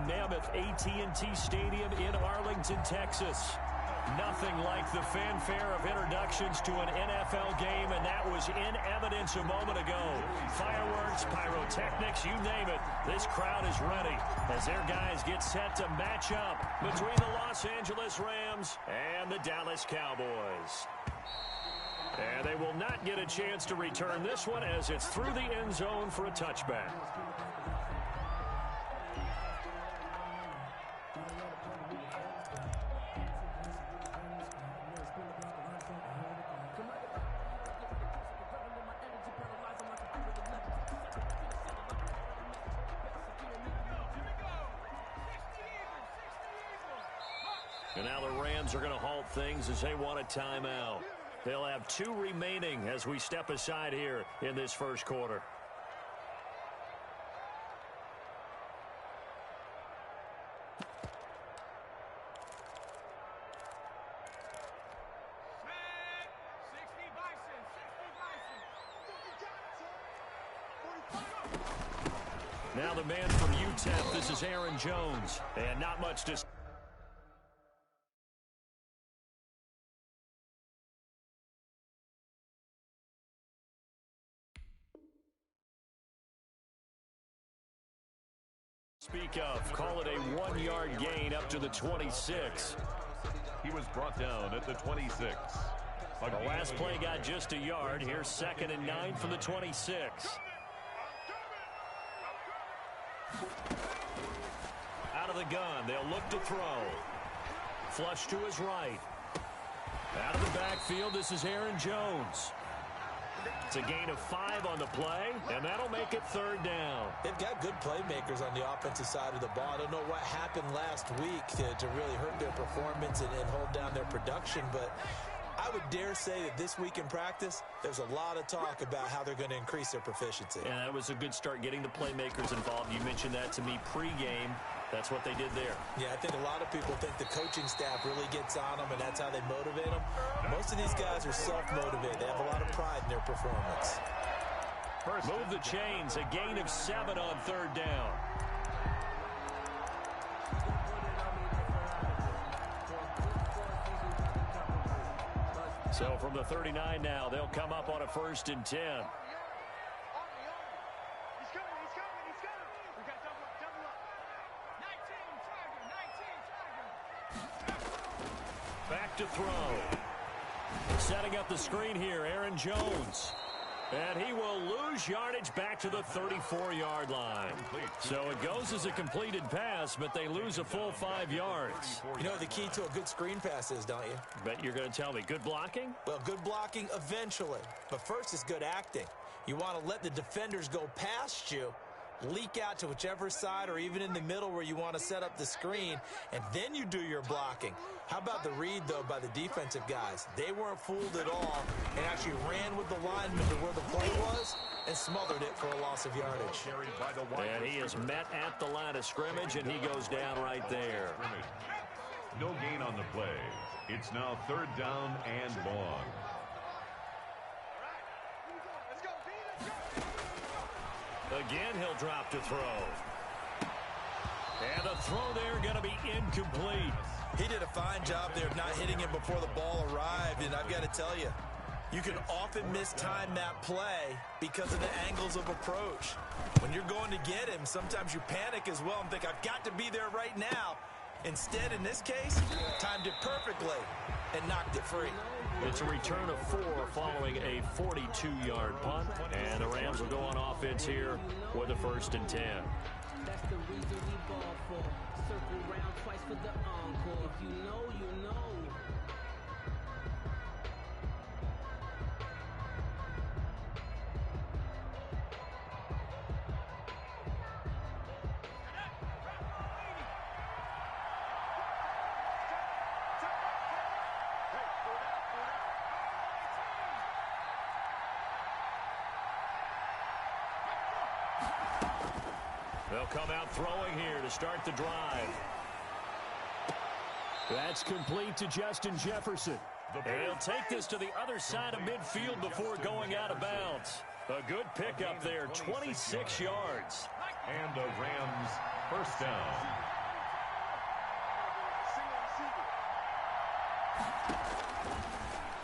mammoth AT&T Stadium in Arlington, Texas. Nothing like the fanfare of introductions to an NFL game, and that was in evidence a moment ago. Fireworks, pyrotechnics, you name it. This crowd is ready as their guys get set to match up between the Los Angeles Rams and the Dallas Cowboys. And they will not get a chance to return this one as it's through the end zone for a touchback. And now the Rams are going to halt things as they want a timeout. They'll have 2 remaining as we step aside here in this first quarter. Now the man from UTEP, this is Aaron Jones. And not much to speak of. Call it a 1-yard gain up to the 26. He was brought down at the 26. The last play got just a yard. Here's 2nd and 9 from the 26. Out of the gun. They'll look to throw. Flush to his right. Out of the backfield, this is Aaron Jones. It's a gain of 5 on the play, and that'll make it 3rd down. They've got good playmakers on the offensive side of the ball. I don't know what happened last week to really hurt their performance and hold down their production, but I would dare say that this week in practice, there's a lot of talk about how they're going to increase their proficiency. And that was a good start getting the playmakers involved. You mentioned that to me pregame. That's what they did there. Yeah, I think a lot of people think the coaching staff really gets on them, and that's how they motivate them. Most of these guys are self-motivated. They have a lot of pride in their performance. Move the chains. A gain of 7 on 3rd down. So from the 39 now, they'll come up on a 1st and 10. Back to throw. Setting up the screen here, Aaron Jones. And he will lose yardage back to the 34-yard line. So it goes as a completed pass, but they lose a full 5 yards. You know what the key to a good screen pass is, don't you? Bet you're going to tell me. Good blocking? Well, good blocking eventually. But first is good acting. You want to let the defenders go past you, leak out to whichever side or even in the middle where you want to set up the screen, and then you do your blocking. How about the read, though, by the defensive guys? They weren't fooled at all and actually ran with the lineman to where the play was and smothered it for a loss of yardage. And he is met at the line of scrimmage, and he goes down right there. No gain on the play. It's now 3rd down and long. Again, he'll drop to throw. And the throw there going to be incomplete. He did a fine job there of not hitting him before the ball arrived, and I've got to tell you, you can often mistime that play because of the angles of approach. When you're going to get him, sometimes you panic as well and think, I've got to be there right now. Instead, in this case, timed it perfectly and knocked it free. It's a return of 4 following a 42-yard punt, and the Rams will go on offense here with a 1st and 10. That's the reason we ball for. Circle round twice for the encore. If you know, you know. They'll come out throwing here to start the drive. That's complete to Justin Jefferson. And he'll take this to the other side of midfield before going out of bounds. A good pickup there, 26 yards. And the Rams 1st down.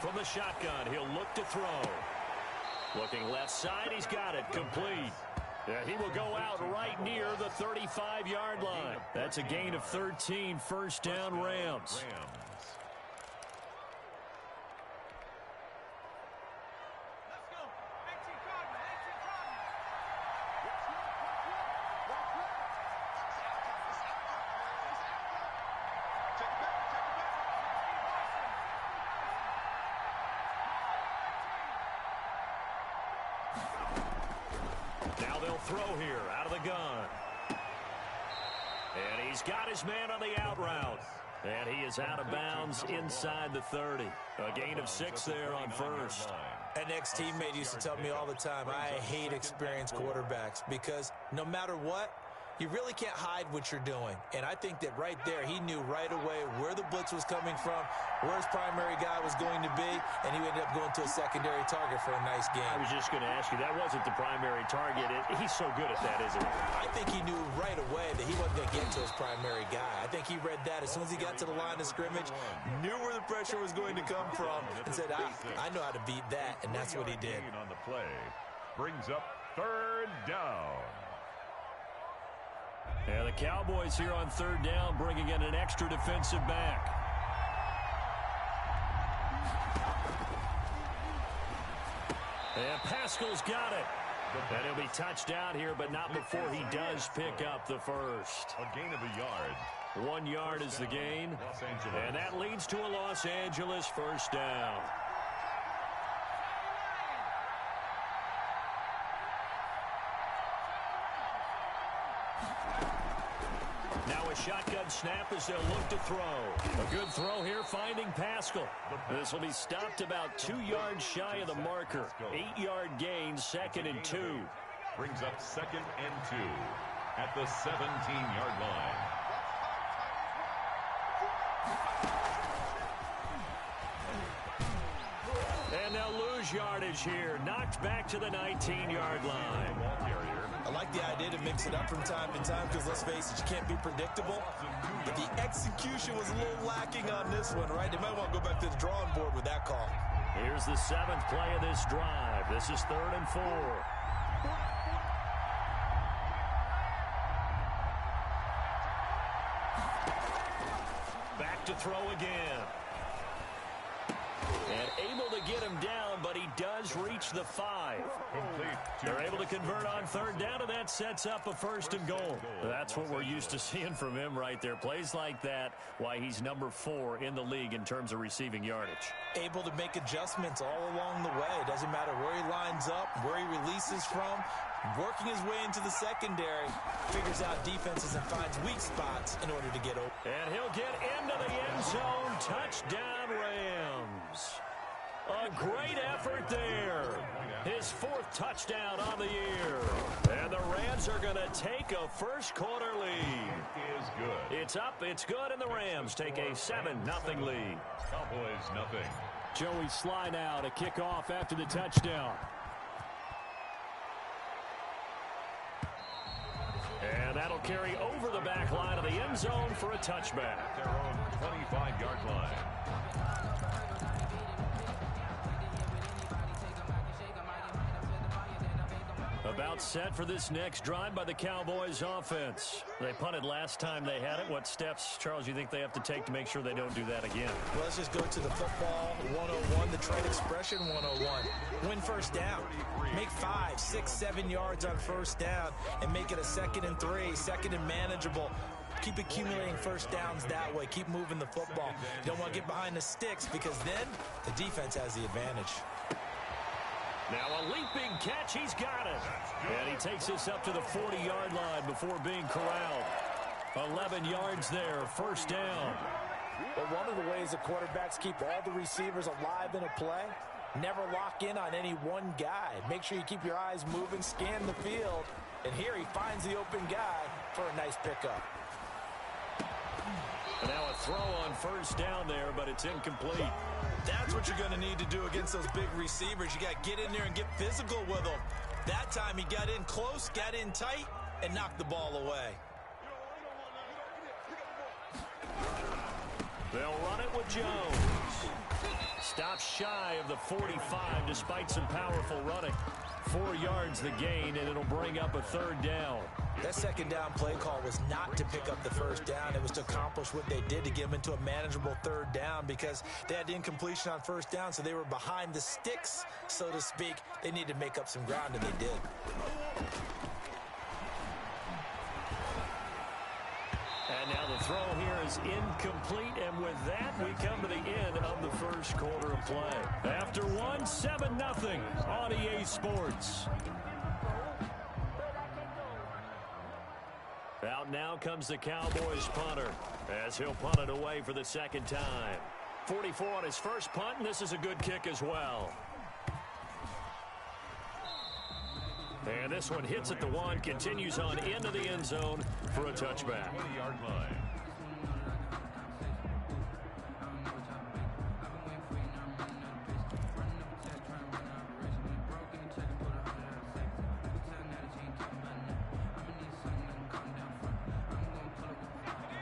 From the shotgun, he'll look to throw. Looking left side, he's got it. Complete. He will go out right near the 35-yard line. That's a gain of 13, first down Rams. Now they'll throw here out of the gun. And he's got his man on the out route. And he is out of bounds inside the 30. A gain of 6 there on first. An ex-teammate used to tell me all the time, I hate experienced quarterbacks because no matter what, you really can't hide what you're doing. And I think that right there, he knew right away where the blitz was coming from, where his primary guy was going to be, and he ended up going to a secondary target for a nice game. I was just going to ask you, that wasn't the primary target. He's so good at that, isn't he? I think he knew right away that he wasn't going to get to his primary guy. I think he read that as soon as he got to the line of scrimmage, knew where the pressure was going to come from, and said, I know how to beat that, and that's what he did. On the play brings up third down. Yeah, the Cowboys here on third down, bringing in an extra defensive back. And Pascal's got it. And he'll be touched down here, but not before he does pick up the first. A gain of a yard. 1 yard is the gain. And that leads to a Los Angeles first down. Now a shotgun snap as they'll look to throw. A good throw here, finding Pascal. This will be stopped about 2 yards shy of the marker. 8-yard gain, 2nd and 2. Brings up 2nd and 2 at the 17-yard line. And they'll lose yardage here. Knocked back to the 19-yard line. I like the idea to mix it up from time to time because, let's face it, you can't be predictable. But the execution was a little lacking on this one, right? They might want to go back to the drawing board with that call. Here's the 7th play of this drive. This is 3rd and 4. Back to throw again. And able to get him down, but he does reach the 5. They're able to convert on third down, and that sets up a 1st and goal. That's what we're used to seeing from him right there. Plays like that, why he's number 4 in the league in terms of receiving yardage. Able to make adjustments all along the way. It doesn't matter where he lines up, where he releases from. Working his way into the secondary, figures out defenses and finds weak spots in order to get open. And he'll get into the end zone. Touchdown, Rams. A great effort there. His 4th touchdown on the year. And the Rams are going to take a first-quarter lead. Is good. It's up, it's good, and the Rams take a 7-0 lead. Cowboys nothing. Joey Sly now to kick off after the touchdown. And that'll carry over the back line of the end zone for a touchback. Their own 25-yard line. About set for this next drive by the Cowboys offense. They punted last time they had it. What steps, Charles, you think they have to take to make sure they don't do that again? Well, let's just go to the football 101, the trade expression 101. Win first down. Make 5, 6, 7 yards on first down and make it a 2nd and 3, 2nd and manageable. Keep accumulating first downs that way. Keep moving the football. You don't want to get behind the sticks because then the defense has the advantage. Now a leaping catch, he's got it. And he takes this up to the 40-yard line before being corralled. 11 yards there, first down. But one of the ways the quarterbacks keep all the receivers alive in a play, never lock in on any one guy. Make sure you keep your eyes moving, scan the field. And here he finds the open guy for a nice pickup. And now a throw on first down there, but it's incomplete. That's what you're going to need to do against those big receivers. You got to get in there and get physical with them. That time he got in close, got in tight, and knocked the ball away. They'll run it with Jones. Stops shy of the 45 despite some powerful running. 4 yards the gain, and it'll bring up a 3rd down. That 2nd down play call was not to pick up the 1st down. It was to accomplish what they did to get them into a manageable 3rd down because they had incompletion on 1st down, so they were behind the sticks, so to speak. They needed to make up some ground, and they did. And now the throw here is incomplete, and with that, we come to the end of the 1st quarter of play. After 7-0 on EA Sports. Out now comes the Cowboys punter as he'll punt it away for the 2nd time. 44 on his first punt, and this is a good kick as well. And this one hits at the 1, continues on into the end zone for a touchback. 20-yard line.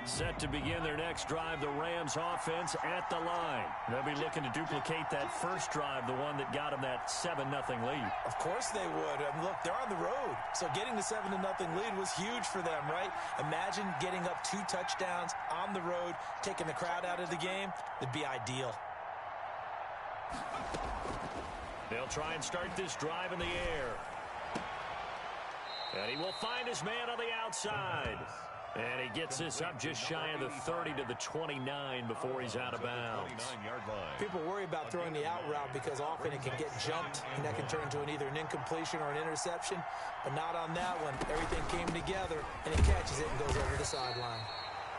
Set to begin their next drive, the Rams offense at the line. They'll be looking to duplicate that first drive, the one that got them that 7-0 lead. Of course they would. Look, they're on the road, so getting the 7-0 lead was huge for them, right? Imagine getting up 2 touchdowns on the road, taking the crowd out of the game. It'd be ideal. They'll try and start this drive in the air. And he will find his man on the outside. And he gets this up just shy of the 30 to the 29 before he's out of bounds. People worry about throwing the out route because often it can get jumped, and that can turn into either an incompletion or an interception. But not on that one. Everything came together, and he catches it and goes over the sideline.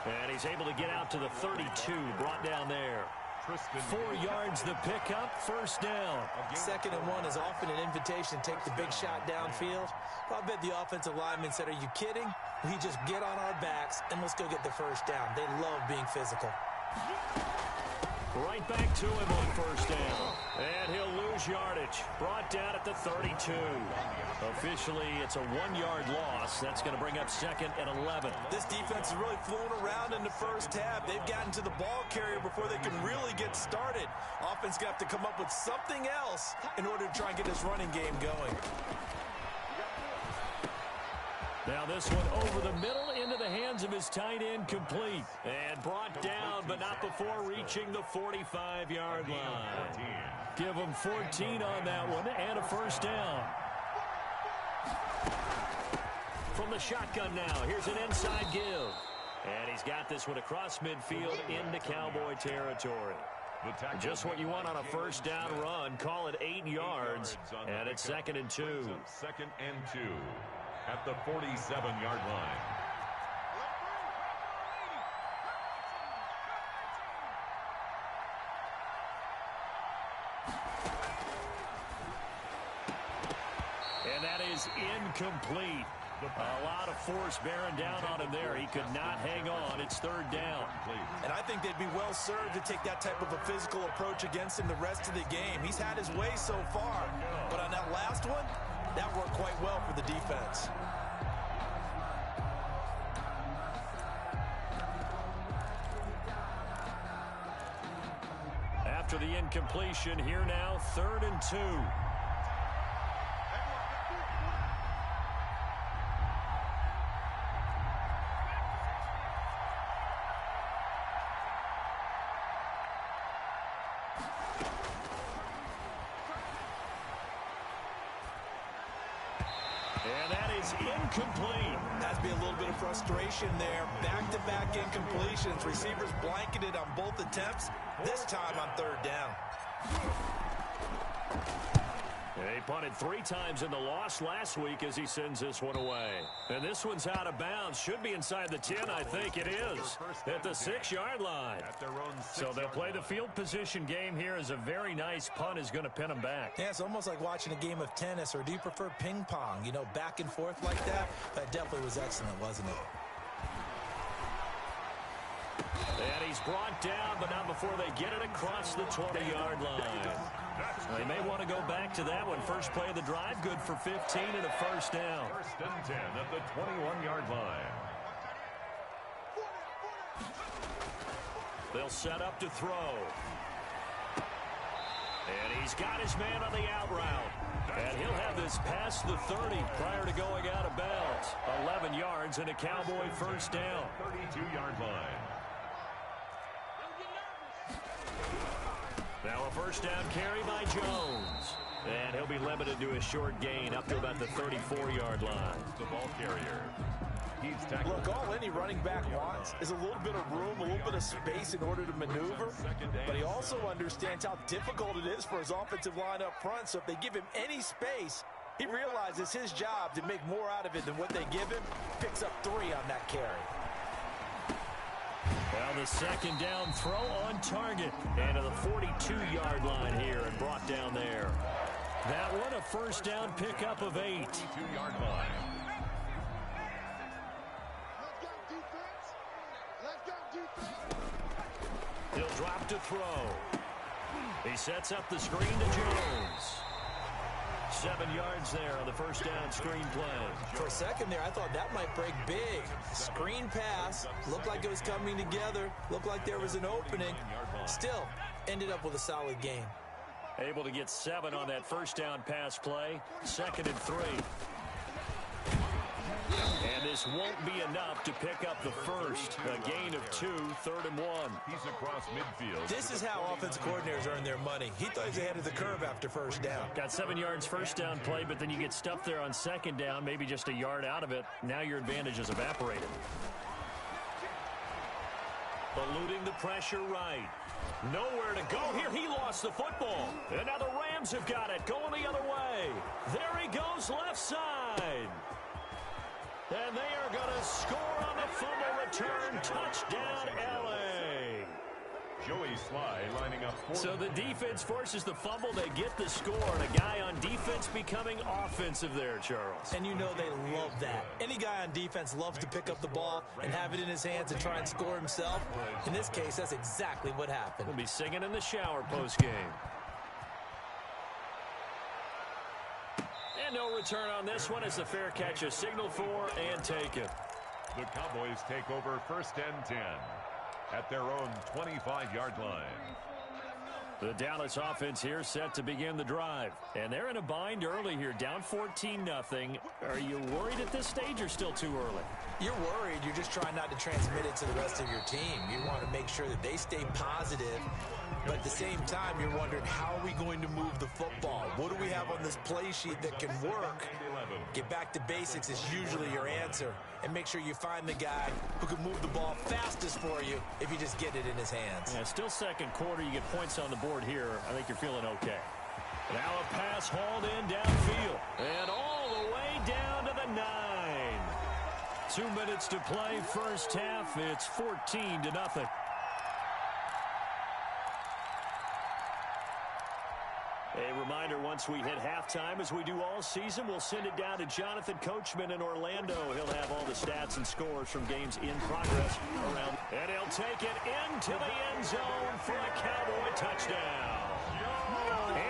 And he's able to get out to the 32, brought down there. 4 yards the pickup, 1st down. 2nd and 1 is often an invitation to take the big shot downfield. Well, I bet the offensive lineman said, "Are you kidding? We just get on our backs and let's go get the 1st down." They love being physical. Right back to him on 1st down. And he'll lose yardage. Brought down at the 32. Officially, it's a 1-yard loss. That's going to bring up 2nd and 11. This defense has really flown around in the first half. They've gotten to the ball carrier before they can really get started. Offense going to have to come up with something else in order to try and get this running game going. Now this one over the middle into the hands of his tight end, complete. And brought down, but not before reaching the 45-yard line. Give him 14 on that one and a 1st down. From the shotgun now, here's an inside give. And he's got this one across midfield into Cowboy territory. Just what you want on a 1st down run. Call it 8 yards, and it's 2nd and 2. 2nd and 2 at the 47-yard line. And that is incomplete. A lot of force bearing down on him there. He could not hang on. It's 3rd down. And I think they'd be well served to take that type of a physical approach against him the rest of the game. He's had his way so far. But on that last one, that worked quite well for the defense. After the incompletion, here now, 3rd and 2. And that is incomplete. Has to be a little bit of frustration there. Back-to-back incompletions. Receivers blanketed on both attempts, this time on 3rd down. He punted 3 times in the loss last week as he sends this one away. And this one's out of bounds. Should be inside the 10, I think it is. At the 6-yard line. So they'll play the field position game here as a very nice punt is going to pin them back. Yeah, it's almost like watching a game of tennis, or do you prefer ping pong? You know, back and forth like that? That definitely was excellent, wasn't it? And he's brought down, but not before they get it across the 20-yard line. They may want to go back to that one. First play of the drive, good for 15 and a 1st down. 1st and 10 at the 21-yard line. They'll set up to throw. And he's got his man on the out route. And he'll have this past the 30 prior to going out of bounds. 11 yards and a Cowboy first down. 32-yard line. Now a first down carry by Jones. And he'll be limited to a short gain up to about the 34-yard line. The ball carrier. Look, all any running back wants is a little bit of room, a little bit of space in order to maneuver. But he also understands how difficult it is for his offensive line up front. So if they give him any space, he realizes his job to make more out of it than what they give him. Picks up 3 on that carry. Well, the second down throw on target. And to the 42-yard line here and brought down there. That one a first down pickup of 8. 2-yard line. He'll drop to throw. He sets up the screen to Jones. 7 yards there on the first down screen play. For a second there, I thought that might break big. Screen pass. Looked like it was coming together. Looked like there was an opening. Still, ended up with a solid gain. Able to get 7 on that first down pass play. 2nd and 3. And this won't be enough to pick up the first. A gain of 2, 3rd and 1. He's across midfield. This is how offensive coordinators earn their money. He thought he was ahead of the curve after first down. Got 7 yards first down play, but then you get stuffed there on second down, maybe just a yard out of it. Now your advantage is evaporated. Eluding the pressure right. Nowhere to go here. He lost the football. And now the Rams have got it. Going the other way. There he goes left side. And they are going to score on the fumble return. Touchdown, L.A. Joey Sly lining up. So the defense forces the fumble. They get the score. And a guy on defense becoming offensive there, Charles. And you know they love that. Any guy on defense loves to pick up the ball and have it in his hands and try and score himself. In this case, that's exactly what happened. We'll be singing in the shower post-game. And no return on this one as the fair catch is signaled for and taken. The Cowboys take over 1st and 10 at their own 25-yard line. The Dallas offense here set to begin the drive. And they're in a bind early here, down 14-0. Are you worried at this stage or still too early? You're worried. You're just trying not to transmit it to the rest of your team. You want to make sure that they stay positive. But at the same time, you're wondering, how are we going to move the football? What do we have on this play sheet that can work? Get back to basics is usually your answer. And make sure you find the guy who can move the ball fastest for you if you just get it in his hands. Yeah, still second quarter. You get points on the board here. I think you're feeling okay. Now a pass hauled in downfield. And all the way down to the 9. 2 minutes to play first half. It's 14-0. A reminder, once we hit halftime, as we do all season, we'll send it down to Jonathan Coachman in Orlando. He'll have all the stats and scores from games in progress around. And he'll take it into the end zone for a Cowboy touchdown.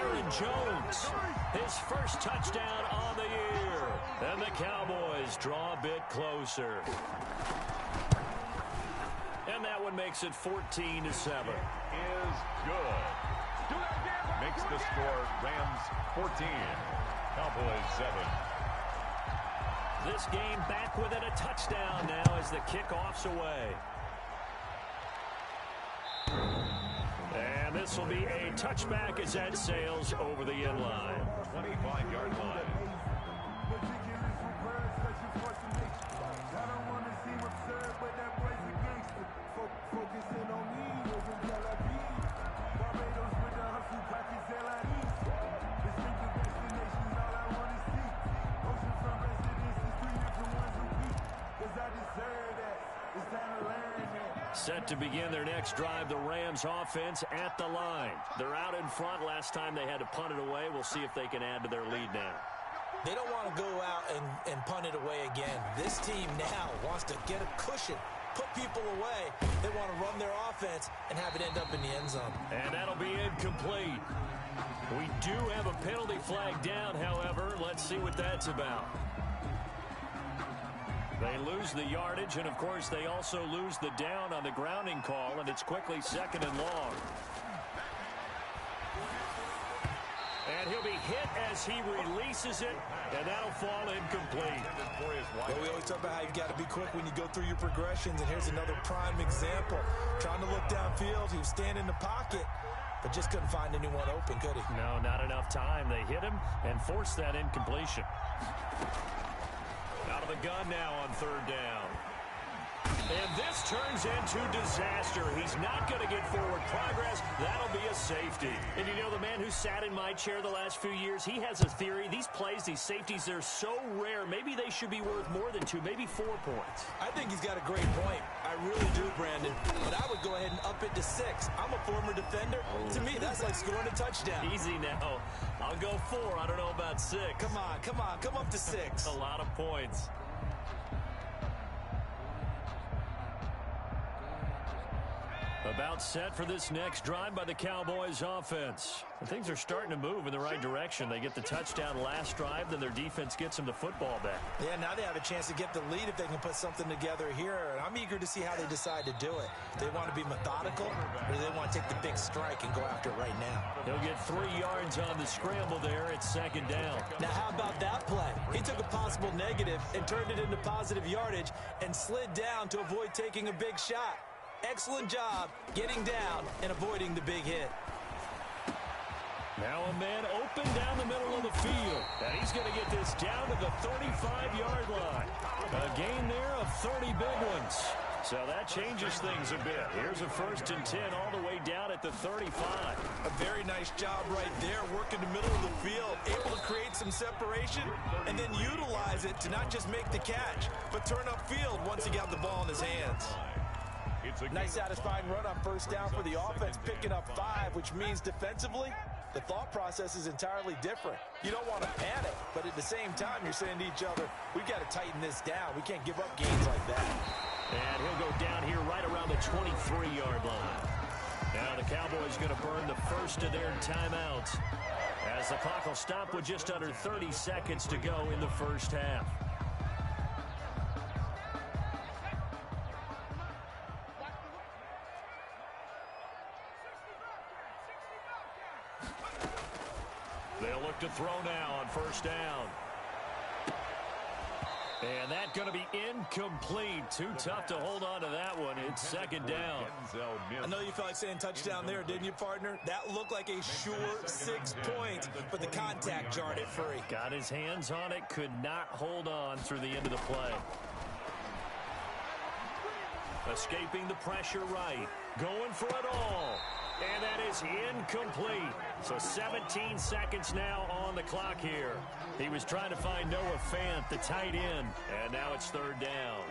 Aaron Jones, his first touchdown on the year. And the Cowboys draw a bit closer. And that one makes it 14-7. Is good. Makes the score Rams 14, Cowboys 7. This game back within a touchdown now as the kickoff's away. And this will be a touchback as that sails over the end line. 25-yard line. Set to begin their next drive, the Rams offense at the line. They're out in front. Last time they had to punt it away. We'll see if they can add to their lead now. They don't want to go out and punt it away again. This team now wants to get a cushion, put people away. They want to run their offense and have it end up in the end zone. And that'll be incomplete. We do have a penalty flag down, however. Let's see what that's about. They lose the yardage, and, of course, they also lose the down on the grounding call, and it's quickly 2nd and long. And he'll be hit as he releases it, and that'll fall incomplete. Well, we always talk about how you've got to be quick when you go through your progressions, and here's another prime example. Trying to look downfield, he was standing in the pocket, but just couldn't find anyone open, could he? No, not enough time. They hit him and forced that incompletion. Out of the gun now on third down. And this turns into disaster. He's not going to get forward progress. That'll be a safety. And you know, the man who sat in my chair the last few years, he has a theory. These plays, these safeties, they're so rare. Maybe they should be worth more than 2, maybe 4 points. I think he's got a great point. I really do, Brandon. But I would go ahead and up it to 6. I'm a former defender. To me, that's like scoring a touchdown. Easy now. I'll go 4. I don't know about 6. Come on. Come up to 6. A lot of points. About set for this next drive by the Cowboys offense. And things are starting to move in the right direction. They get the touchdown last drive, then their defense gets them the football back. Yeah, now they have a chance to get the lead if they can put something together here. And I'm eager to see how they decide to do it. Do they want to be methodical, or do they want to take the big strike and go after it right now? He'll get 3 yards on the scramble there at second down. Now, how about that play? He took a possible negative and turned it into positive yardage and slid down to avoid taking a big shot. Excellent job getting down and avoiding the big hit. Now a man open down the middle of the field. And he's going to get this down to the 35-yard line. A gain there of 30 big ones. So that changes things a bit. Here's a 1st and 10 all the way down at the 35. A very nice job right there, working the middle of the field, able to create some separation, and then utilize it to not just make the catch, but turn upfield once he got the ball in his hands. Nice satisfying run on 1st down for the offense, picking up 5, which means defensively, the thought process is entirely different. You don't want to panic, but at the same time, you're saying to each other, we've got to tighten this down. We can't give up gains like that. And he'll go down here right around the 23-yard line. Now the Cowboys going to burn the first of their timeouts, as the clock will stop with just under 30 seconds to go in the first half. They'll look to throw now on 1st down. And that's going to be incomplete. Too tough to hold on to that one. It's 2nd down. I know you felt like saying touchdown there, didn't you, partner? That looked like a sure 6 points, but the contact jarred it free. Got his hands on it, could not hold on through the end of the play. Escaping the pressure right. Going for it all. And that is incomplete. So 17 seconds now on the clock here. He was trying to find Noah Fant, the tight end. And now it's 3rd down.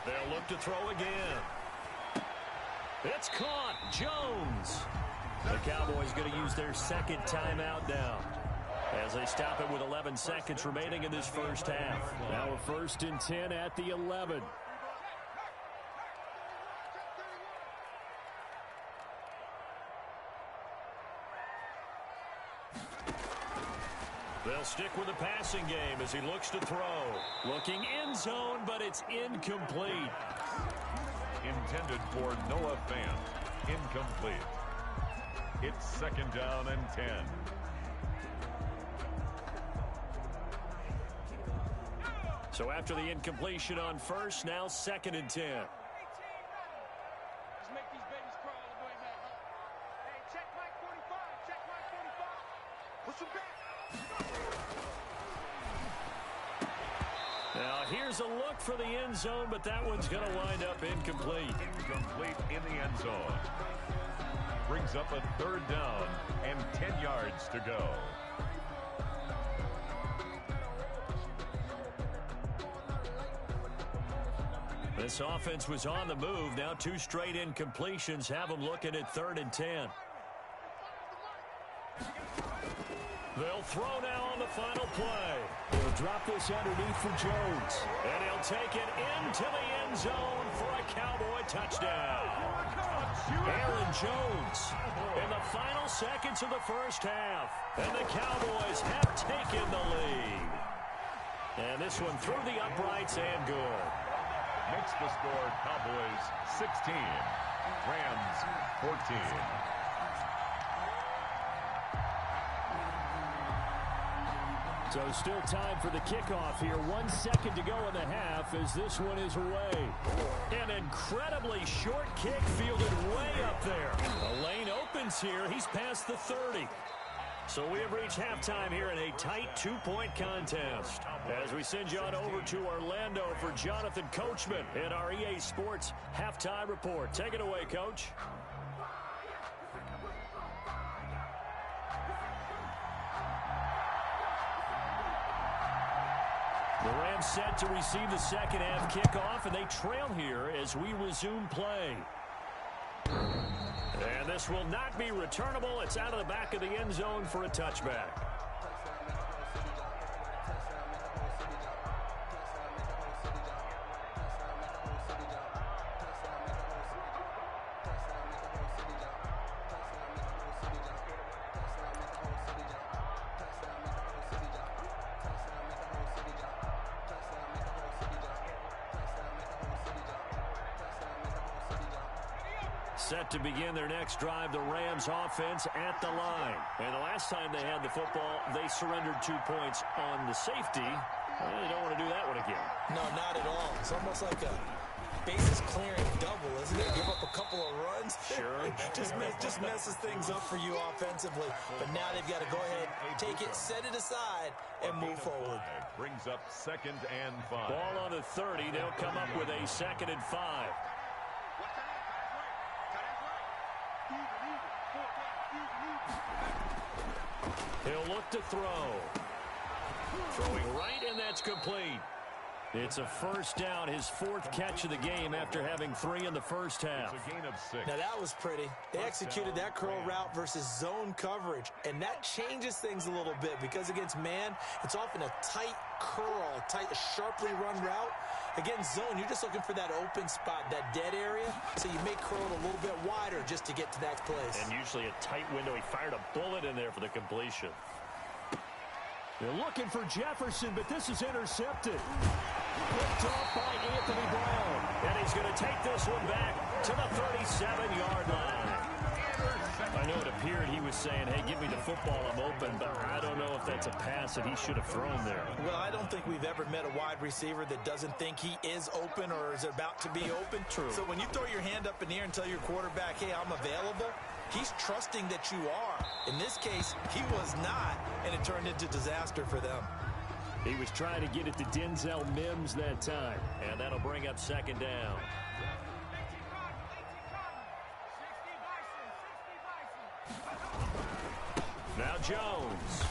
They'll look to throw again. It's caught. Jones. The Cowboys going to use their 2nd timeout now, as they stop it with 11 seconds remaining in this first half. Now a 1st and 10 at the 11. They'll stick with the passing game as he looks to throw. Looking end zone, but it's incomplete. Intended for Noah Fant. Incomplete. It's 2nd down and 10. So after the incompletion on 1st, now 2nd and 10. Now here's a look for the end zone, but that one's going to wind up incomplete. Incomplete in the end zone. Brings up a 3rd down and 10 yards to go. This offense was on the move. Now 2 straight incompletions have them looking at 3rd and 10. They'll throw now on the final play. They'll drop this underneath for Jones. And he'll take it into the end zone for a Cowboy touchdown. Aaron Jones in the final seconds of the first half. And the Cowboys have taken the lead. And this one through the uprights and good. Makes the score Cowboys 16, Rams 14. So still time for the kickoff here. 1 second to go in the half as this one is away. An incredibly short kick fielded way up there. The lane opens here. He's past the 30. So we have reached halftime here in a tight 2-point contest. As we send you on over to Orlando for Jonathan Coachman in our EA Sports Halftime Report. Take it away, Coach. The Rams set to receive the second half kickoff, and they trail here as we resume play. And this will not be returnable. It's out of the back of the end zone for a touchback. Set to begin their next drive, the Rams offense at the line. And the last time they had the football, they surrendered 2 points on the safety. They don't want to do that one again. No, not at all. It's almost like a bases clearing double, isn't it? Give up a couple of runs. Sure. just messes things up for you offensively. But now they've got to go ahead, take it, set it aside, and move forward. Brings up 2nd and 5. Ball on the 30. They'll come up with a 2nd and 5. He'll look to throw. Throwing right, and that's complete. It's a first down, his 4th catch of the game after having 3 in the first half. It's a gain of 6. Now that was pretty. They executed that curl route versus zone coverage, and that changes things a little bit because against man, it's often a tight curl, a sharply run route. Against zone, you're just looking for that open spot, that dead area, so you may curl it a little bit wider just to get to that place. And usually a tight window. He fired a bullet in there for the completion. They're looking for Jefferson, but this is intercepted. Picked off by Anthony Brown. And he's going to take this one back to the 37-yard line. I know it appeared he was saying, hey, give me the football, I'm open, but I don't know if that's a pass that he should have thrown there. Well, I don't think we've ever met a wide receiver that doesn't think he is open or is about to be open. True. So when you throw your hand up in the air and tell your quarterback, hey, I'm available, he's trusting that you are. In this case, he was not, and it turned into disaster for them. He was trying to get it to Denzel Mims that time, and that'll bring up 2nd down. Now Jones.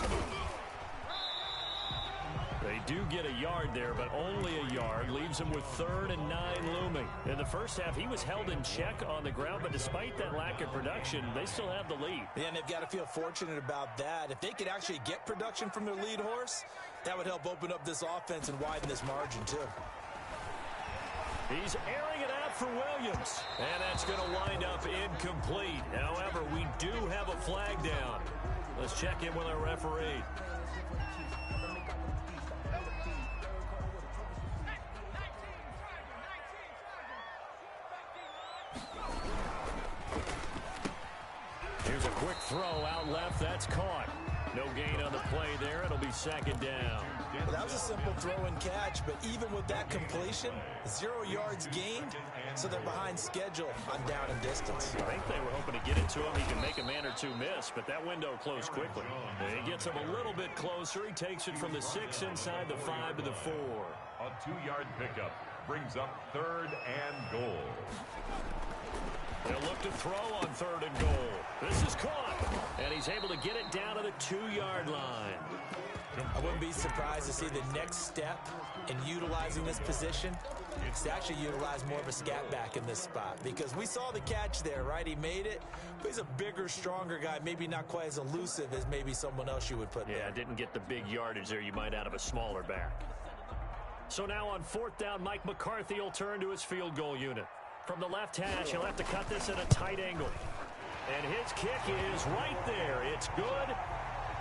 They do get a yard there, but only a yard. Leaves him with 3rd and 9 looming. In the first half, he was held in check on the ground, but despite that lack of production, they still have the lead. Yeah, and they've got to feel fortunate about that. If they could actually get production from their lead horse, that would help open up this offense and widen this margin, too. He's airing it out for Williams, and that's going to wind up incomplete. However, we do have a flag down. Let's check in with our referee. Here's a quick throw out left. That's caught. No gain on the play there. It'll be 2nd down. Well, that was a simple throw and catch, but even with that completion, 0 yards gained, so they're behind schedule on down and distance. I think they were hoping to get it to him. He can make a man or two miss, but that window closed quickly. He gets him a little bit closer. He takes it from the 6 inside the 5 to the 4. A 2-yard pickup brings up 3rd and goal. They'll look to throw on 3rd and goal. This is caught, and he's able to get it down to the 2-yard line. I wouldn't be surprised to see the next step in utilizing this position. It's to actually utilize more of a scat back in this spot because we saw the catch there, right? He made it, but he's a bigger, stronger guy, maybe not quite as elusive as maybe someone else you would put there. Yeah, didn't get the big yardage there you might out of a smaller back. So now on 4th down, Mike McCarthy will turn to his field goal unit. From the left hash, he'll have to cut this at a tight angle. And his kick is right there. It's good.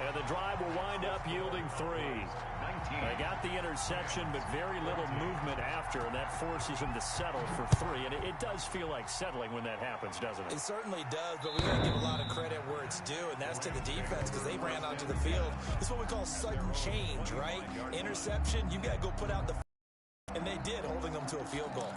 And the drive will wind up yielding 3. They got the interception, but very little movement after, and that forces him to settle for 3. And it does feel like settling when that happens, doesn't it? It certainly does, but we got to give a lot of credit where it's due, and that's to the defense because they ran onto the field. This is what we call sudden change, right? Interception, you got to go put out the and they did, holding them to a field goal.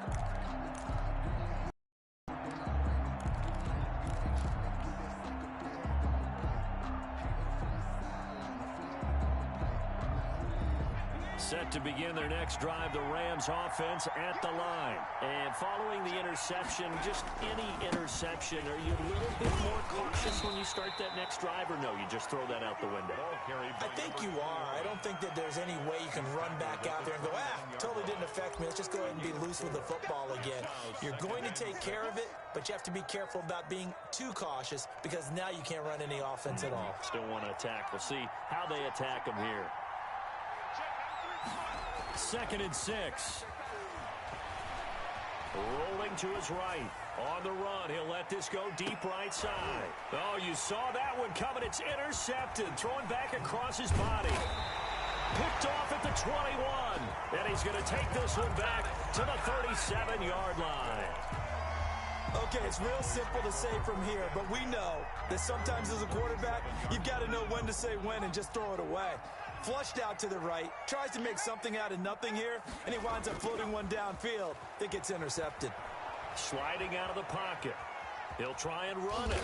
Set to begin their next drive, the Rams offense at the line. And following the interception, just any interception, are you a little bit more cautious when you start that next drive, or no, you just throw that out the window? I think you are. I don't think that there's any way you can run back out there and go, totally didn't affect me. Let's just go ahead and be loose with the football again. You're going to take care of it, but you have to be careful about being too cautious because now you can't run any offense at all. Still want to attack. We'll see how they attack them here. 2nd and 6. Rolling to his right. On the run, he'll let this go deep right side. Oh, you saw that one coming. It's intercepted. Throwing back across his body. Picked off at the 21. And he's going to take this one back to the 37-yard line. Okay, it's real simple to say from here, but we know that sometimes as a quarterback, you've got to know when to say when and just throw it away. Flushed out to the right, tries to make something out of nothing here, and he winds up floating one downfield that gets intercepted. Sliding out of the pocket. He'll try and run it.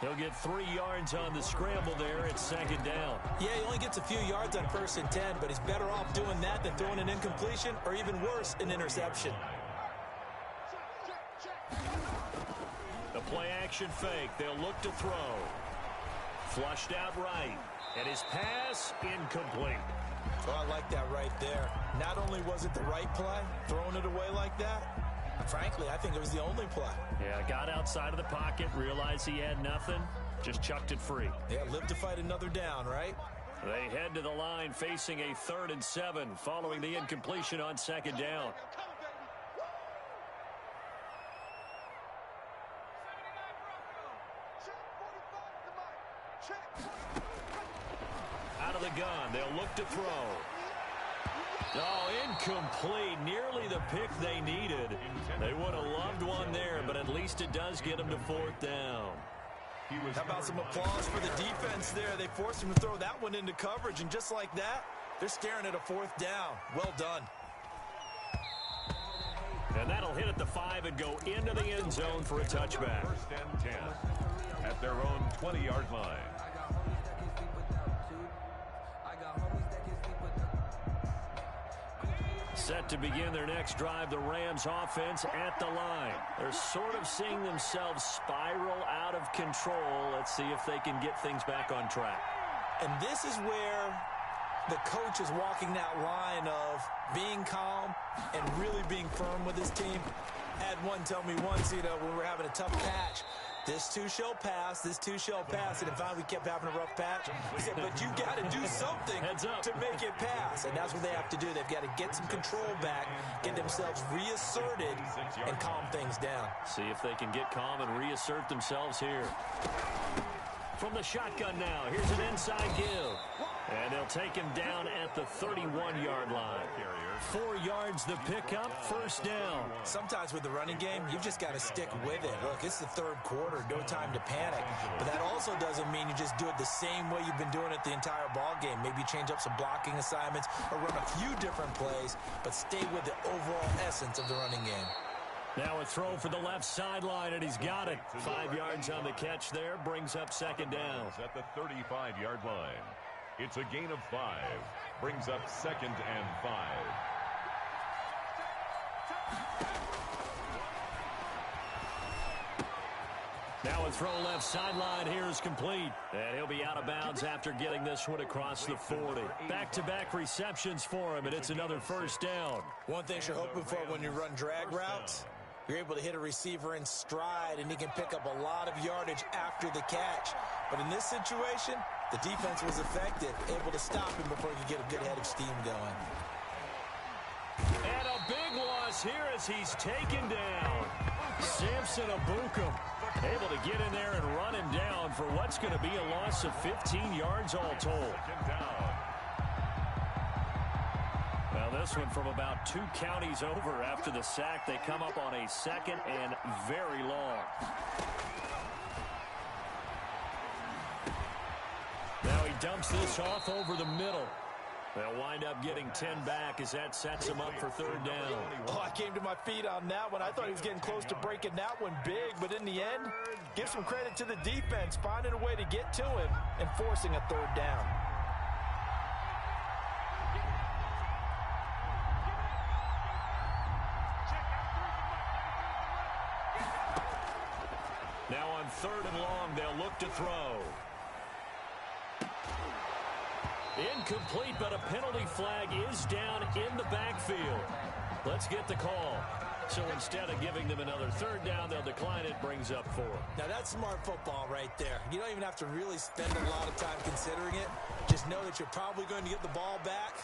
He'll get 3 yards on the scramble there. It's 2nd down. Yeah, he only gets a few yards on 1st and 10, but he's better off doing that than throwing an incompletion or even worse, an interception. The play-action fake. They'll look to throw. Flushed out right. And his pass, incomplete. Oh, I like that right there. Not only was it the right play, throwing it away like that, frankly, I think it was the only play. Yeah, got outside of the pocket, realized he had nothing, just chucked it free. Yeah, live to fight another down, right? They head to the line facing a 3rd and 7 following the incompletion on 2nd down. Out of the gun, they'll look to throw. Oh, incomplete. Nearly the pick they needed. They would have loved one there, but at least it does get them to 4th down. How about some applause for the defense there? They forced him to throw that one into coverage, and just like that, they're staring at a 4th down. Well done. And that'll hit at the 5 and go into the end zone for a touchback. 1st and 10 at their own 20-yard line. Set to begin their next drive, the Rams offense at the line. They're sort of seeing themselves spiral out of control. Let's see if they can get things back on track. And this is where the coach is walking that line of being calm and really being firm with his team. Had one tell me once, when we were having a tough patch, this too shall pass, this too shall pass. And in fact, we kept having a rough patch. He said, but you got to do something to make it pass. And that's what they have to do. They've got to get some control back, get themselves reasserted, and calm things down. See if they can get calm and reassert themselves here. From the shotgun now, here's an inside give. And they'll take him down at the 31-yard line. 4 yards the pickup, 1st down. Sometimes with the running game, you've just got to stick with it. Look, it's the 3rd quarter, no time to panic. But that also doesn't mean you just do it the same way you've been doing it the entire ball game. Maybe change up some blocking assignments or run a few different plays, but stay with the overall essence of the running game. Now a throw for the left sideline, and he's got it. 5 yards on the catch there, brings up 2nd down. At the 35-yard line. It's a gain of 5. Brings up 2nd and 5. Now a throw left sideline here is complete. And he'll be out of bounds after getting this one across the 40. Back-to-back receptions for him, and it's another 1st down. One thing you're hoping for when you run drag routes, you're able to hit a receiver in stride, and he can pick up a lot of yardage after the catch. But in this situation, the defense was effective, able to stop him before he could get a good head of steam going. And a big loss here as he's taken down. Samson Abukum able to get in there and run him down for what's going to be a loss of 15 yards all told. this one from about 2 counties over after the sack. They come up on a 2nd and very long. Now he dumps this off over the middle. They'll wind up getting 10 back as that sets him up for 3rd down. Oh, I came to my feet on that one. I thought he was getting close to breaking that one big, but in the end, give some credit to the defense, finding a way to get to him and forcing a 3rd down. Now on 3rd and long, they'll look to throw. Incomplete, but a penalty flag is down in the backfield. Let's get the call. So instead of giving them another 3rd down, they'll decline it, brings up 4. Now that's smart football right there. You don't even have to really spend a lot of time considering it. Just know that you're probably going to get the ball back.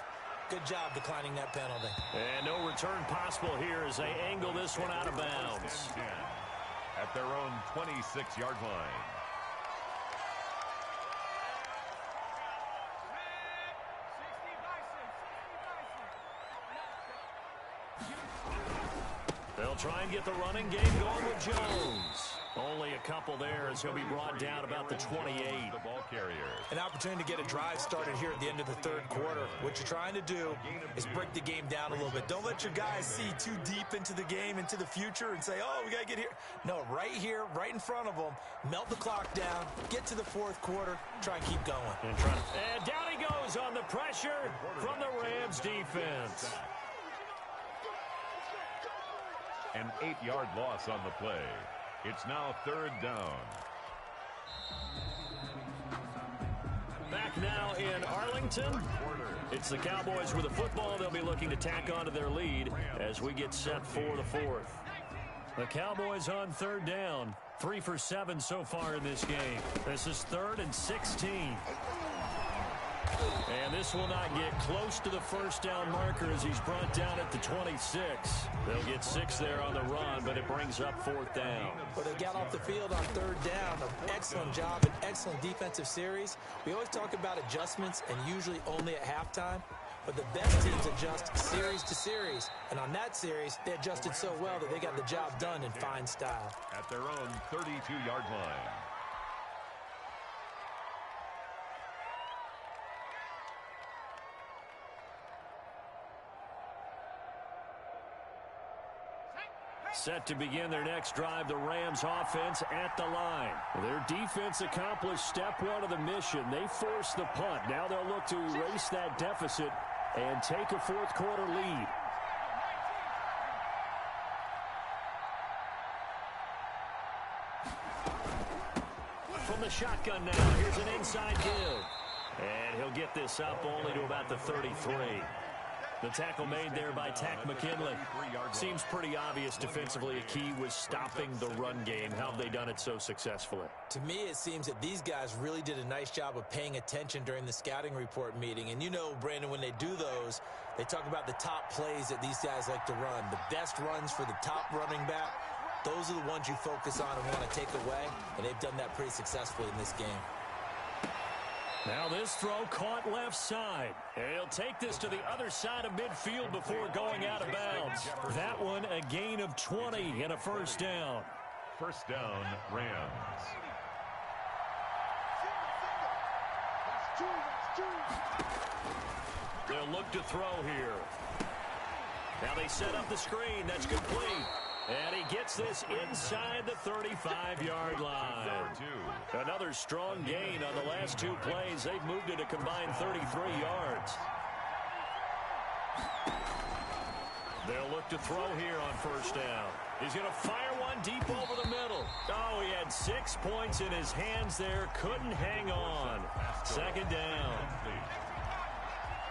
Good job declining that penalty. And no return possible here as they angle this one out of bounds. At their own 26-yard line. They'll try and get the running game going with Jones. Only a couple there as he'll be brought down about the 28. The ball carrier. An opportunity to get a drive started here at the end of the 3rd quarter. What you're trying to do is break the game down a little bit. Don't let your guys see too deep into the game, into the future, and say, oh, we got to get here. No, right here, right in front of them, melt the clock down, get to the 4th quarter, try and keep going. And down he goes on the pressure from the Rams defense. An 8-yard loss on the play. It's now 3rd down. Back now in Arlington. It's the Cowboys with the football. They'll be looking to tack onto their lead as we get set for the 4th. The Cowboys on 3rd down. 3 for 7 so far in this game. This is 3rd and 16. And this will not get close to the 1st down marker as he's brought down at the 26. They'll get 6 there on the run, but it brings up 4th down. Well, they got off the field on 3rd down. An excellent job, an excellent defensive series. We always talk about adjustments and usually only at halftime. But the best teams adjust series to series. And on that series, they adjusted so well that they got the job done in fine style. At their own 32-yard line. Set to begin their next drive, the Rams offense at the line. Their defense accomplished step 1 of the mission. They forced the punt. Now they'll look to erase that deficit and take a 4th quarter lead. From the shotgun now, here's an inside give. And he'll get this up only to about the 33. The tackle made there by Tack McKinley. Seems pretty obvious defensively. A key was stopping the run game. How have they done it so successfully? To me, it seems that these guys really did a nice job of paying attention during the scouting report meeting. And you know, Brandon, when they do those, they talk about the top plays that these guys like to run. The best runs for the top running back. Those are the ones you focus on and want to take away. And they've done that pretty successfully in this game. Now this throw caught left side. And he'll take this to the other side of midfield before going out of bounds. That one a gain of 20 and a 1st down. 1st down, Rams. They'll look to throw here. Now they set up the screen. That's complete. And he gets this inside the 35-yard line. Another strong gain on the last 2 plays. They've moved it a combined 33 yards. They'll look to throw here on 1st down. He's going to fire one deep over the middle. Oh, he had 6 points in his hands there. Couldn't hang on. 2nd down.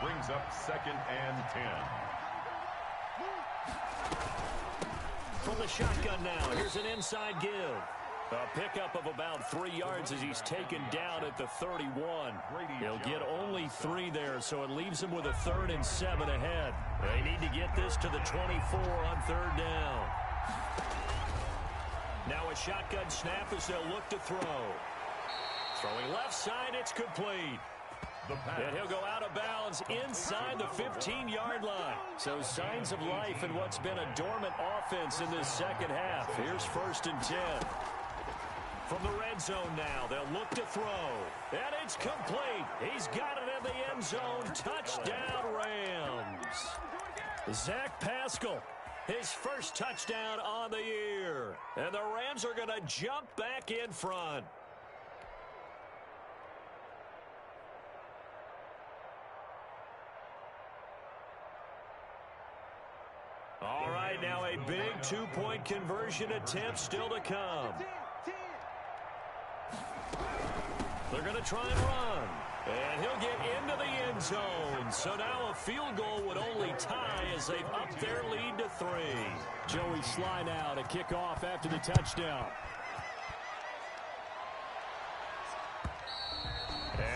Brings up 2nd and 10. From the shotgun now, here's an inside give. A pickup of about 3 yards as he's taken down at the 31. He'll get only 3 there, so it leaves him with a 3rd and 7 ahead. They need to get this to the 24 on 3rd down. Now a shotgun snap as they'll look to throw. Throwing left side, it's complete. And he'll go out of bounds inside the 15-yard line. So signs of life in what's been a dormant offense in this second half. Here's 1st and 10. From the red zone now, they'll look to throw. And it's complete. He's got it in the end zone. Touchdown, Rams. Zach Pascal, his first touchdown on the year. And the Rams are going to jump back in front. All right, now a big 2-point conversion attempt still to come. They're going to try and run. And he'll get into the end zone. So now a field goal would only tie as they've upped their lead to 3. Joey Sly now to kick off after the touchdown.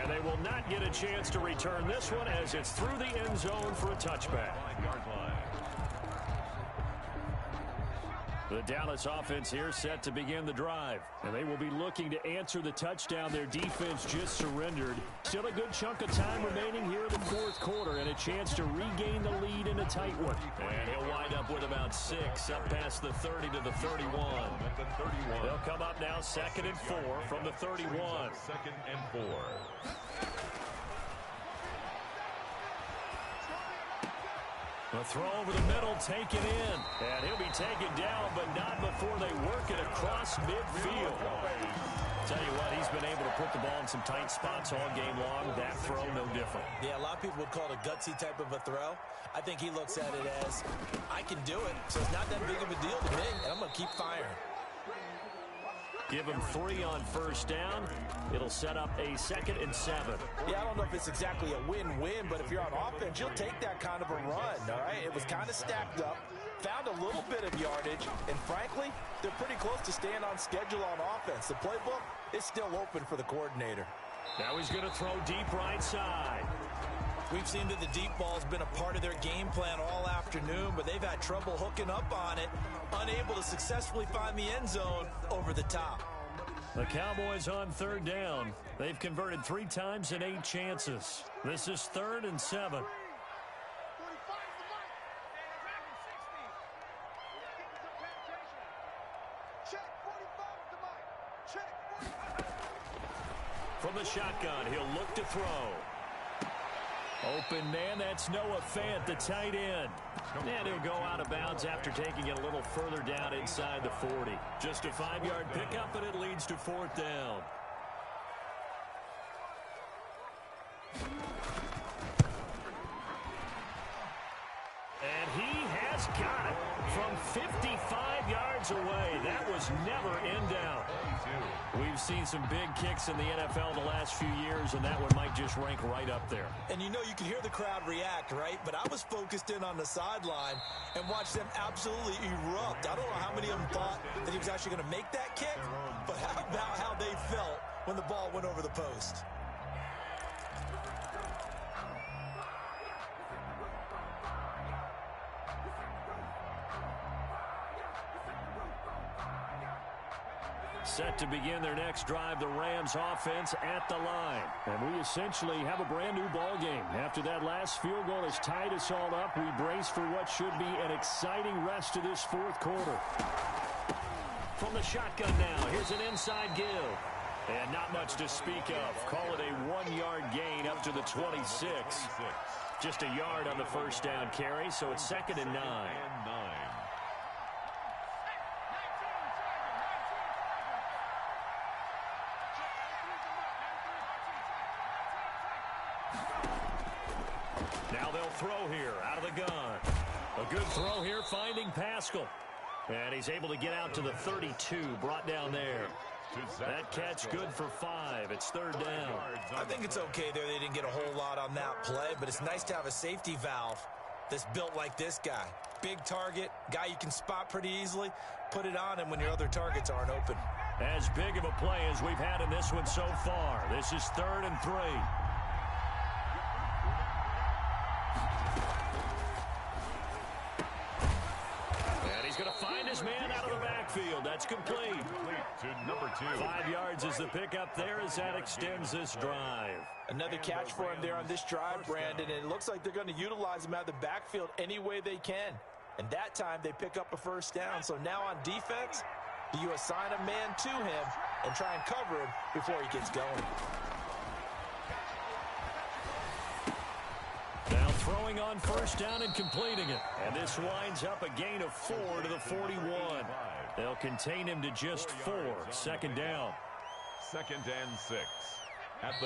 And they will not get a chance to return this one as it's through the end zone for a touchback. The Dallas offense here set to begin the drive. And they will be looking to answer the touchdown their defense just surrendered. Still a good chunk of time remaining here in the 4th quarter and a chance to regain the lead in a tight one. And he'll wind up with about 6 up past the 30 to the 31. They'll come up now 2nd and 4 from the 31. 2nd and 4. A throw over the middle, taken in. And he'll be taken down, but not before they work it across midfield. Tell you what, he's been able to put the ball in some tight spots all game long. That throw, no different. Yeah, a lot of people would call it a gutsy type of a throw. I think he looks at it as, I can do it, so it's not that big of a deal to me, and I'm going to keep firing. Give him 3 on 1st down. It'll set up a 2nd and 7. Yeah, I don't know if it's exactly a win-win, but if you're on offense, you'll take that kind of a run, all right? It was kind of stacked up, found a little bit of yardage, and frankly, they're pretty close to staying on schedule on offense. The playbook is still open for the coordinator. Now he's going to throw deep right side. We've seen that the deep ball's been a part of their game plan all afternoon, but they've had trouble hooking up on it, unable to successfully find the end zone over the top. The Cowboys on 3rd down. They've converted 3 times in 8 chances. This is 3rd and 7. From the shotgun, he'll look to throw. Open man, that's Noah Fant, the tight end. And he'll go out of bounds after taking it a little further down inside the 40. Just a 5-yard pickup, and it leads to 4th down. And he has got it from 55 yards away. That was never in doubt. We've seen some big kicks in the NFL the last few years, and that one might just rank right up there. And you know, you can hear the crowd react, right? But I was focused in on the sideline and watched them absolutely erupt. I don't know how many of them thought that he was actually going to make that kick, but how about how they felt when the ball went over the post? Set to begin their next drive, the Rams offense at the line. And we essentially have a brand new ball game. After that last field goal has tied us all up, we brace for what should be an exciting rest of this 4th quarter. From the shotgun now, here's an inside give. And not much to speak of. Call it a 1-yard gain up to the 26. Just a yard on the 1st down carry, so it's 2nd and 9. Now they'll throw here out of the gun. A good throw here finding Pascal. And he's able to get out to the 32, brought down there. That catch good for 5. It's 3rd down. I think it's okay there. They didn't get a whole lot on that play, but it's nice to have a safety valve that's built like this guy. Big target, guy you can spot pretty easily. Put it on him when your other targets aren't open. As big of a play as we've had in this one so far. This is 3rd and 3. He's going to find his man out of the backfield. That's complete. To number 2. 5 yards is the pickup there as that extends this drive. Another catch for him there on this drive, Brandon, and it looks like they're going to utilize him out of the backfield any way they can. And that time they pick up a first down. So now on defense, you assign a man to him and try and cover him before he gets going. Now throwing on first down and completing it. And this winds up a gain of 4 to the 41. They'll contain him to just 4. Second down. 2nd and 6.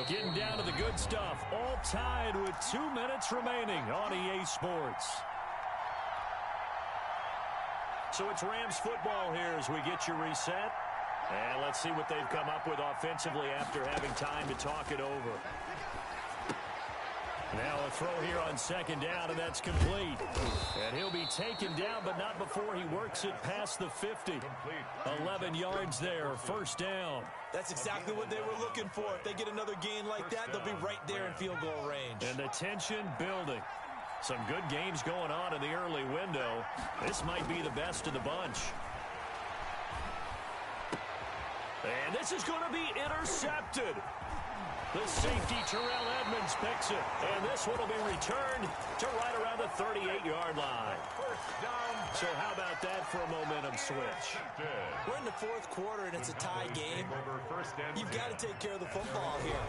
Getting down to the good stuff. All tied with 2 minutes remaining on EA Sports. So it's Rams football here as we get you reset. And let's see what they've come up with offensively after having time to talk it over. Now a throw here on second down, and that's complete. And he'll be taken down, but not before he works it past the 50. 11 yards there, first down. That's exactly what they were looking for. If they get another gain like that, they'll be right there in field goal range. And the tension building. Some good games going on in the early window. This might be the best of the bunch. And this is going to be intercepted. The safety, Terrell Edmonds, picks it. And this one will be returned to right around the 38-yard line. So how about that for a momentum switch? We're in the fourth quarter, and it's a tie game. You've got to take care of the football here.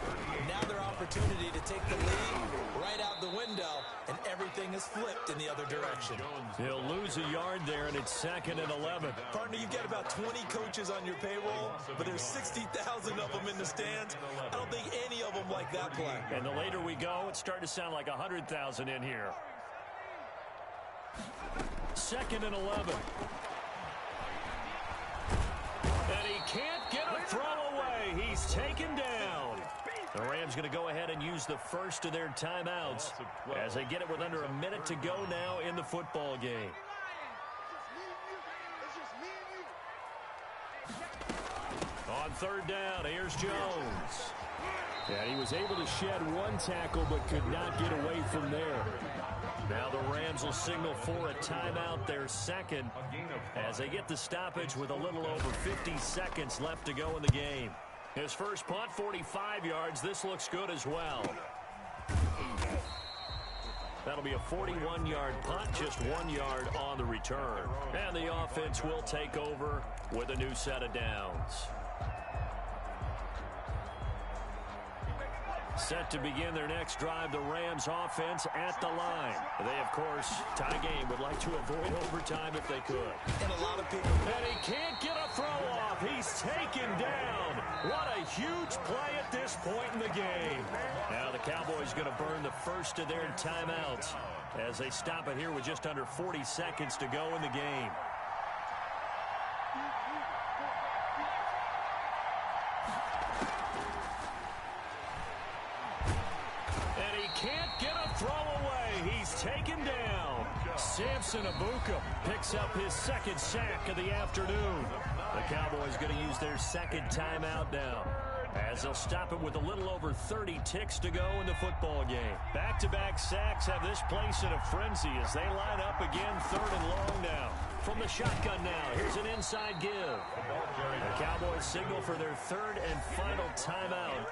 Now their opportunity to take the lead right out the window, and everything is flipped in the other direction. He'll lose a yard there, and it's 2nd and 11. Partner, you've got about 20 coaches on your payroll, but there's 60,000 of them in the stands. I don't think any of them like that play. And the later we go, it's starting to sound like 100,000 in here. 2nd and 11. And he can't get a throw away. He's taken down. The Rams going to go ahead and use the first of their timeouts as they get it with under a minute to go now in the football game. On third down, here's Jones. And he was able to shed one tackle but could not get away from there. Now the Rams will signal for a timeout, their second, as they get the stoppage with a little over 50 seconds left to go in the game. His first punt, 45 yards. This looks good as well. That'll be a 41-yard punt, just 1 yard on the return. And the offense will take over with a new set of downs. Set to begin their next drive, the Rams offense at the line. They, of course, tie game, would like to avoid overtime if they could. And a lot of people... And he can't get a throw off. He's taken down. What a huge play at this point in the game. Now the Cowboys going to burn the first of their timeouts as they stop it here with just under 40 seconds to go in the game. Taken down. Samson Abuka picks up his second sack of the afternoon. The Cowboys going to use their second timeout now, as they'll stop it with a little over 30 ticks to go in the football game. Back-to-back sacks have this place in a frenzy as they line up again, third and long now. From the shotgun now, here's an inside give. The Cowboys signal for their third and final timeout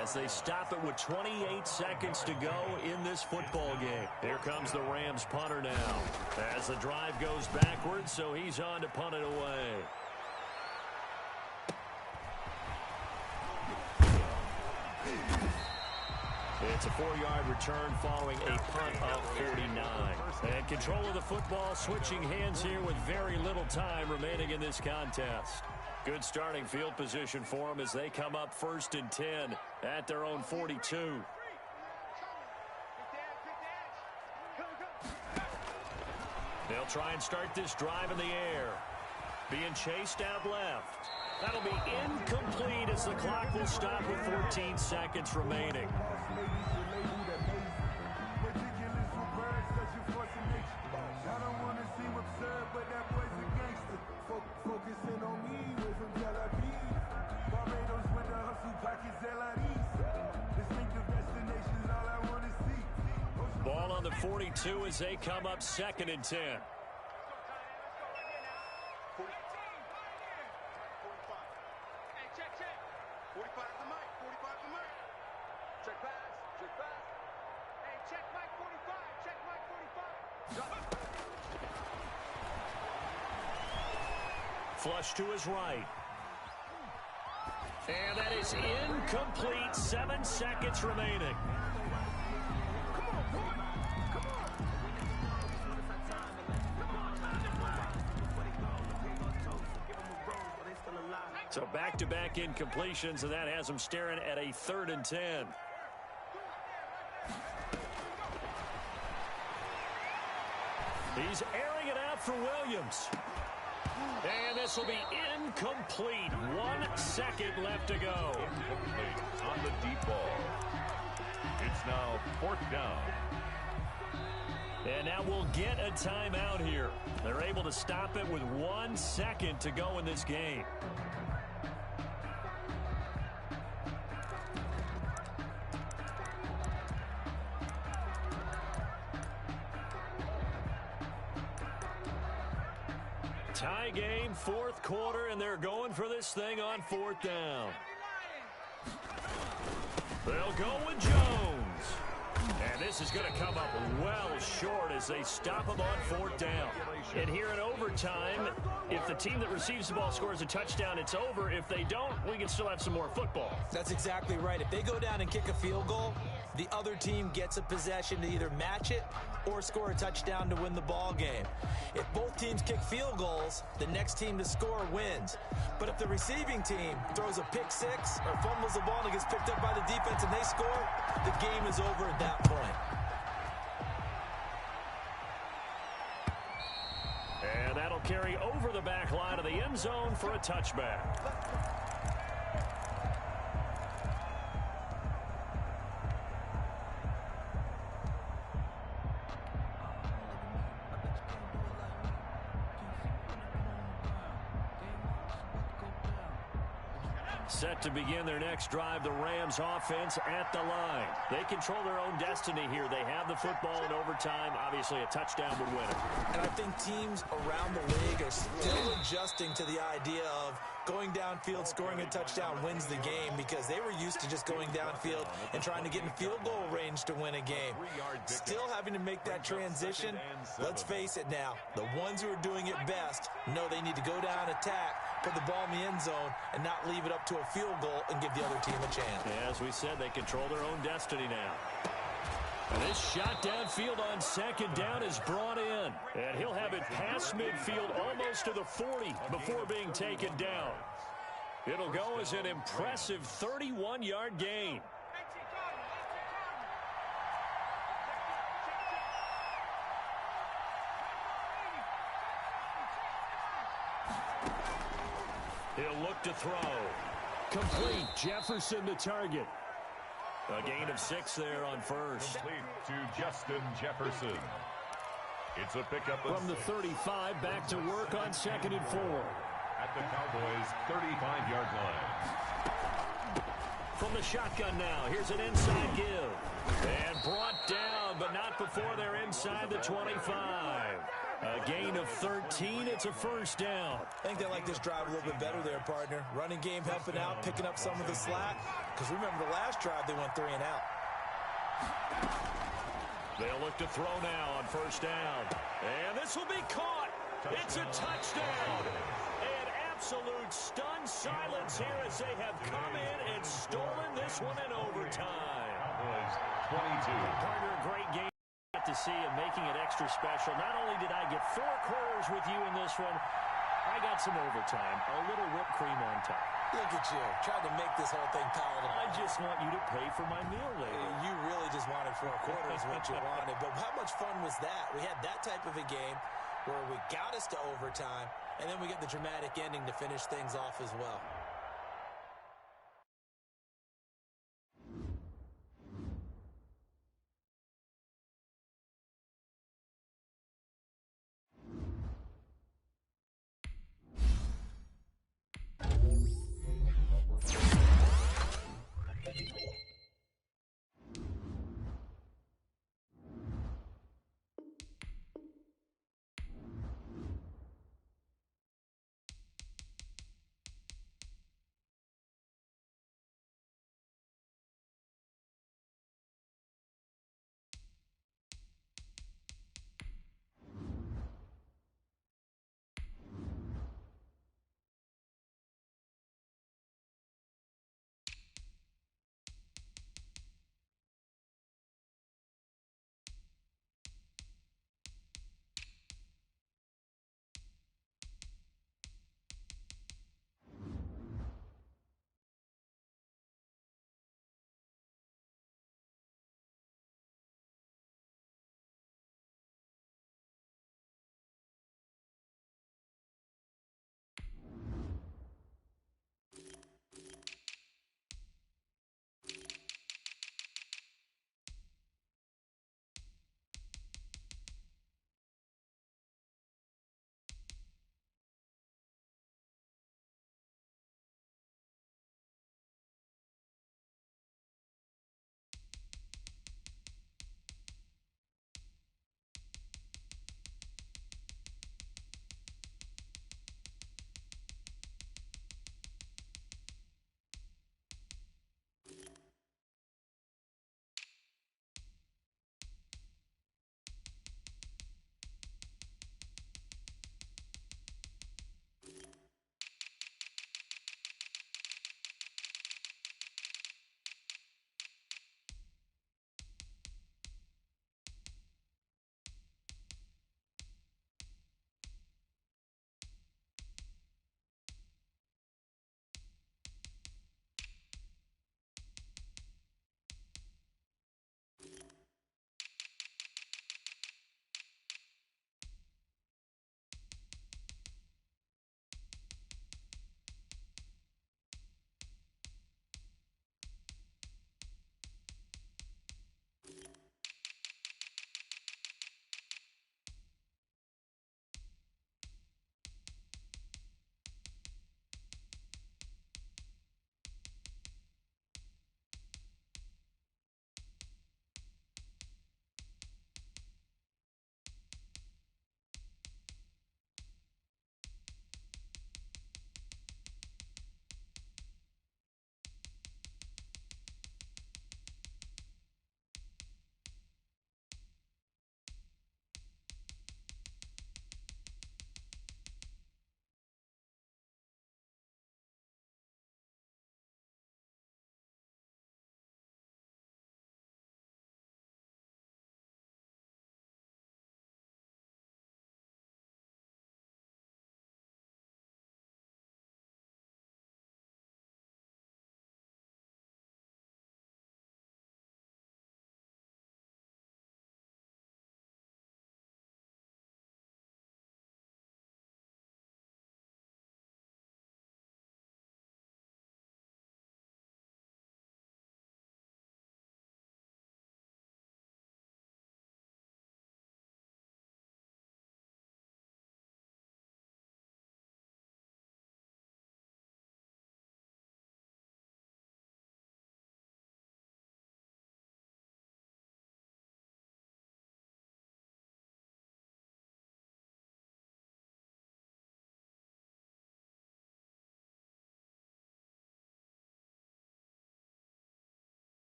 as they stop it with 28 seconds to go in this football game. Here comes the Rams punter now as the drive goes backwards, so he's on to punt it away. It's a 4-yard return following a punt of 49. And control of the football switching hands here with very little time remaining in this contest. Good starting field position for them as they come up 1st and 10 at their own 42. They'll try and start this drive in the air. Being chased out left. That'll be incomplete as the clock will stop with 14 seconds remaining. Ball on the 42 as they come up 2nd and 10. Flush to his right. And that is incomplete. 7 seconds remaining. So back-to-back incompletions, and that has him staring at a 3rd and 10. He's airing it out for Williams. And this will be incomplete. 1 second left to go. Incomplete on the deep ball. It's now 4th down. And now we'll get a timeout here. They're able to stop it with 1 second to go in this game. Tie game, 4th quarter, and they're going for this thing on 4th down. They'll go with Jones. And this is going to come up well short as they stop him on 4th down. And here in overtime, if the team that receives the ball scores a touchdown, it's over. If they don't, we can still have some more football. That's exactly right. If they go down and kick a field goal, the other team gets a possession to either match it or score a touchdown to win the ball game. If both teams kick field goals, the next team to score wins. But if the receiving team throws a pick six or fumbles the ball and it gets picked up by the defense and they score, the game is over at that point. And that'll carry over the back line of the end zone for a touchback. Set to begin their next drive, the Rams offense at the line. They control their own destiny here. They have the football in overtime. Obviously, a touchdown would win it. And I think teams around the league are still adjusting to the idea of going downfield, scoring a touchdown wins the game, because they were used to just going downfield and trying to get in field goal range to win a game. Still having to make that transition. Let's face it now, the ones who are doing it best know they need to go down, attack, put the ball in the end zone, and not leave it up to a field goal and give the other team a chance. As we said, they control their own destiny now. And this shot downfield on 2nd down is brought in. And he'll have it past midfield almost to the 40 before being taken down. It'll go as an impressive 31-yard gain. He'll look to throw. Complete. Jefferson to target. A gain of 6 there on first. Complete to Justin Jefferson. It's a pickup of From the 35, back to work on 2nd and 4. At the Cowboys' 35-yard line. From the shotgun now, here's an inside give. And brought down, but not before they're inside the 25. A gain of 13. It's a 1st down. I think they like this drive a little bit better there, partner. Running game helping out, picking up some of the slack. Because remember the last drive, they went 3 and out. They'll look to throw now on 1st down. And this will be caught. It's a touchdown. An absolute stunned silence here as they have come in and stolen this one in overtime. Cowboys 22. Partner, a great game to see and making it extra special. Not only did I get 4 quarters with you in this one, I got some overtime, a little whipped cream on top. Look at you, trying to make this whole thing palatable. I just want you to pay for my meal later. You really just wanted 4 quarters, what you wanted. But how much fun was that? We had that type of a game where we got us to overtime, and then we get the dramatic ending to finish things off as well.